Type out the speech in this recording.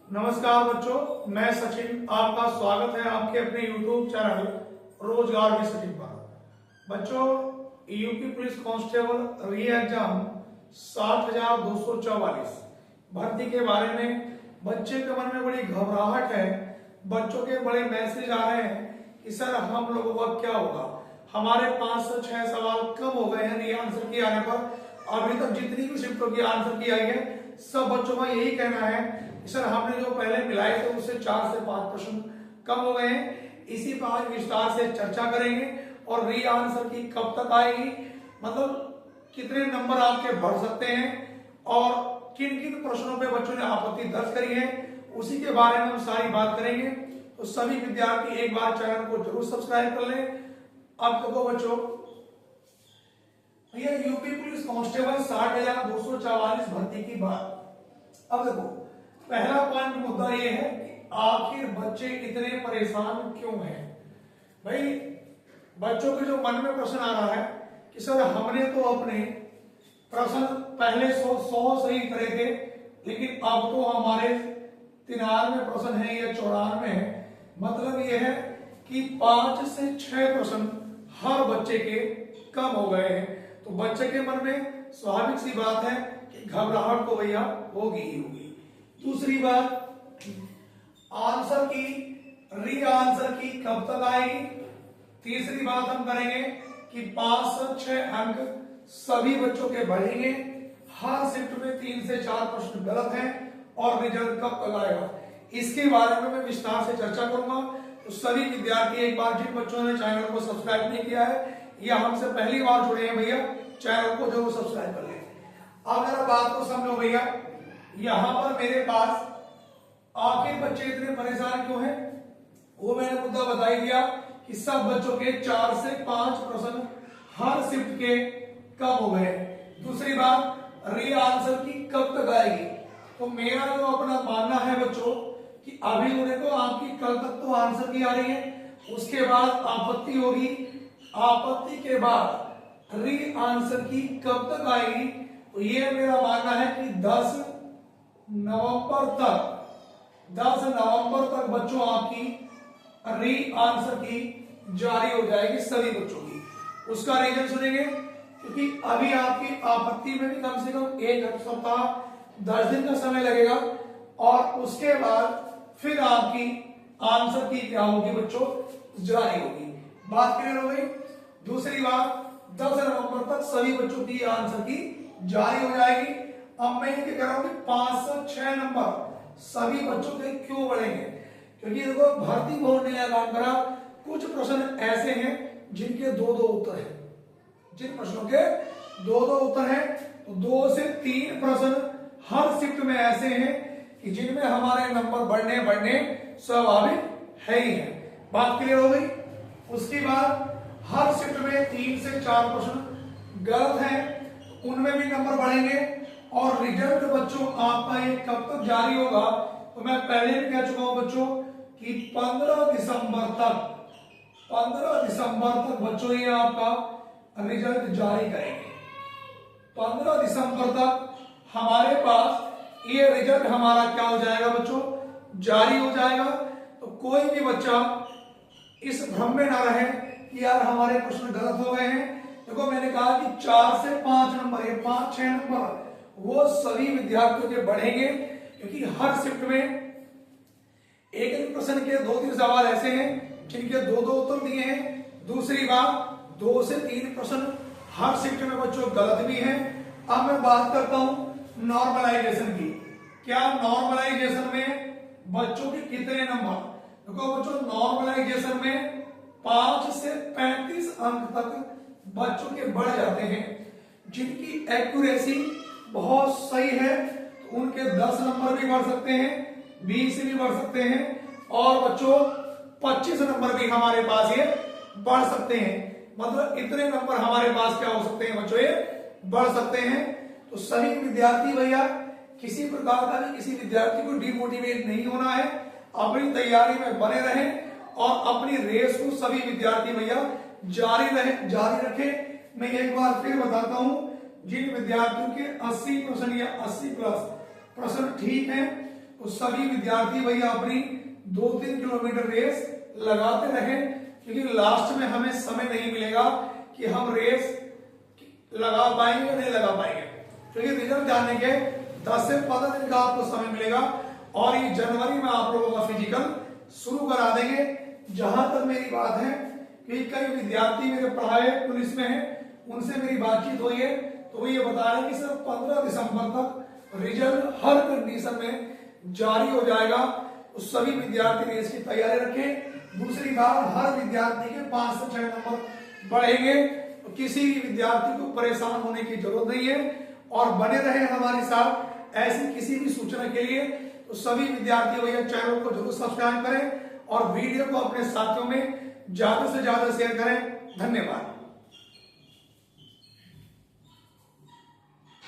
नमस्कार बच्चों, मैं सचिन। आपका स्वागत है आपके अपने YouTube चैनल रोजगार भी सचिन पर। बच्चों, यूपी पुलिस कांस्टेबल री एग्जाम 60,244 भर्ती के बारे में बच्चे के मन में बड़ी घबराहट है। बच्चों के बड़े मैसेज आ रहे हैं कि सर हम लोगों का क्या होगा। हमारे 5 से 6 सवाल कम हो गए हैं री आंसर किए आने पर। अभी तक जितनी भी शिफ्टों की आंसर की आई है सब बच्चों का यही कहना है कि सर हमने जो पहले मिलाए थे उससे 4 से 5 प्रश्न कम हो गए हैं। इसी पर आज विस्तार से चर्चा करेंगे और री आंसर की कब तक आएगी, मतलब कितने नंबर आपके बढ़ सकते हैं और किन किन प्रश्नों पे बच्चों ने आपत्ति दर्ज करी है, उसी के बारे में हम सारी बात करेंगे। तो सभी विद्यार्थी एक बार चैनल को जरूर सब्सक्राइब कर लें। अब देखो बच्चों, ये यूपी पुलिस कांस्टेबल 60,244 भर्ती की बात। अब देखो, पहला पॉइंट मुद्दा ये है कि आखिर बच्चे इतने परेशान क्यों हैं। भाई, बच्चों के जो मन में प्रश्न आ रहा है कि सर हमने तो अपने प्रश्न पहले 100 सही करे थे, लेकिन अब तो हमारे 93 प्रश्न है या 94 है। मतलब ये है कि 5 से 6 प्रश्न हर बच्चे के कम हो गए हैं। तो बच्चे के मन में स्वाभाविक सी बात है कि घबराहट तो भैया होगी ही होगी। दूसरी बात, आंसर की री आंसर की कब तक आएगी। तीसरी बात हम करेंगे कि 5 से 6 अंक सभी बच्चों के बढ़ेंगे। हर शिफ्ट में 3 से 4 प्रश्न गलत हैं और रिजल्ट कब तक आएगा, इसके बारे में मैं विस्तार से चर्चा करूंगा। तो सभी विद्यार्थी एक बार, जिन बच्चों ने चैनल को सब्सक्राइब नहीं किया है या हमसे पहली बार जुड़े हैं भैया, चैनल को जरूर सब्सक्राइब कर लें। अब जरा बात को समझो भैया, यहां पर मेरे पास आखिर बच्चे इतने परेशान क्यों हैं, वो मैंने मुद्दा बता ही दिया कि सब बच्चों के 4 से 5 प्रश्न हर शिफ्ट के कम हो गए। दूसरी बात, री आंसर की कब तक आएगी। तो मेरा जो अपना मानना है बच्चों कि अभी उन्हें तो आपकी कल तक तो आंसर की आ रही है, उसके बाद आपत्ति होगी, आपत्ति के बाद री आंसर की कब तक आएगी। तो ये मेरा मानना है कि 10 नवंबर तक बच्चों आपकी री आंसर की जारी हो जाएगी सभी बच्चों की। उसका रीजन सुनेंगे, क्योंकि अभी आपकी आपत्ति में भी कम से कम 1 सप्ताह 10 दिन का समय लगेगा और उसके बाद फिर आपकी आंसर की क्या होगी बच्चों, जारी होगी। बात क्लियर हो गई। दूसरी बात, 10 नवंबर तक सभी बच्चों की आंसर की जारी हो जाएगी। अब मैं ये कह रहा हूं कि 5 से 6 नंबर सभी बच्चों के क्यों बढ़ेंगे, क्योंकि देखो भर्ती बोर्ड ने काम करा, कुछ प्रश्न ऐसे हैं जिनके 2-2 उत्तर हैं। जिन प्रश्नों के 2-2 उत्तर हैं, तो 2 से 3 प्रश्न हर शिफ्ट में ऐसे हैं कि जिनमें हमारे नंबर बढ़ने स्वाभाविक है ही है। बात क्लियर हो गई। उसके बाद हर शिफ्ट में 3 से 4 प्रश्न गलत हैं, उनमें भी नंबर बढ़ेंगे और रिजल्ट बच्चों आपका ये कब तक जारी होगा। तो मैं पहले भी कह चुका हूं बच्चों कि 15 दिसंबर तक बच्चों ये आपका रिजल्ट जारी करेंगे। 15 दिसंबर तक हमारे पास ये रिजल्ट हमारा क्या हो जाएगा बच्चों, जारी हो जाएगा। तो कोई भी बच्चा इस भ्रम में ना रहे कि यार हमारे प्रश्न गलत हो गए हैं। देखो मैंने कहा कि 4 से 5 नंबर, ये 5-6 नंबर वो सभी विद्यार्थियों के बढ़ेंगे, क्योंकि हर शिफ्ट में एक प्रश्न के 2-3 सवाल ऐसे हैं जिनके 2-2 उत्तर दिए हैं। दूसरी बात, 2 से 3 प्रश्न हर शिफ्ट में बच्चों गलत भी हैं। अब मैं बात करता हूं नॉर्मलाइजेशन की। क्या नॉर्मलाइजेशन में बच्चों के कितने नंबर। देखो बच्चों, नॉर्मलाइजेशन में 5 से 35 अंक तक बच्चों के बढ़ जाते हैं। जिनकी एक्यूरेसी बहुत सही है तो उनके 10 नंबर भी बढ़ सकते हैं, 20 भी बढ़ सकते हैं और बच्चों 25 नंबर भी हमारे पास ये बढ़ सकते हैं। मतलब इतने नंबर हमारे पास क्या हो सकते हैं बच्चों, ये बढ़ सकते हैं। तो सभी विद्यार्थी भैया, किसी प्रकार का भी किसी विद्यार्थी को डिमोटिवेट नहीं होना है, अपनी तैयारी में बने रहें और अपनी रेस को सभी विद्यार्थी भैया जारी रखें। मैं एक बार फिर बताता हूं, जिन विद्यार्थियों के 80% या 80+ प्रश्न ठीक हैं तो सभी विद्यार्थी भैया अपनी 2-3 किलोमीटर रेस लगाते रहे, क्योंकि लास्ट में हमें समय नहीं मिलेगा कि हम रेस लगा पाएंगे नहीं लगा पाएंगे, क्योंकि रिजल्ट जानने के 10 से 15 दिन का आपको समय मिलेगा और ये जनवरी में आप लोगों का फिजिकल शुरू करा देंगे। जहां तक मेरी बात है कि कई विद्यार्थी मेरे पढ़ाए पुलिस में है, उनसे मेरी बातचीत हुई है, तो वो ये बता रहे हैं कि सर 15 दिसंबर तक रिजल्ट हर कंडीशन में जारी हो जाएगा। तो सभी विद्यार्थी रेस की तैयारी रखें। दूसरी बात, हर विद्यार्थी के 5 से 6 नंबर बढ़ेंगे, तो किसी भी विद्यार्थी को परेशान होने की जरूरत नहीं है। और बने रहे हमारे साथ ऐसी किसी भी सूचना के लिए। तो सभी विद्यार्थी भैया चैनल को जरूर सब्सक्राइब करें और वीडियो को अपने साथियों में ज्यादा से ज्यादा शेयर करें। धन्यवाद।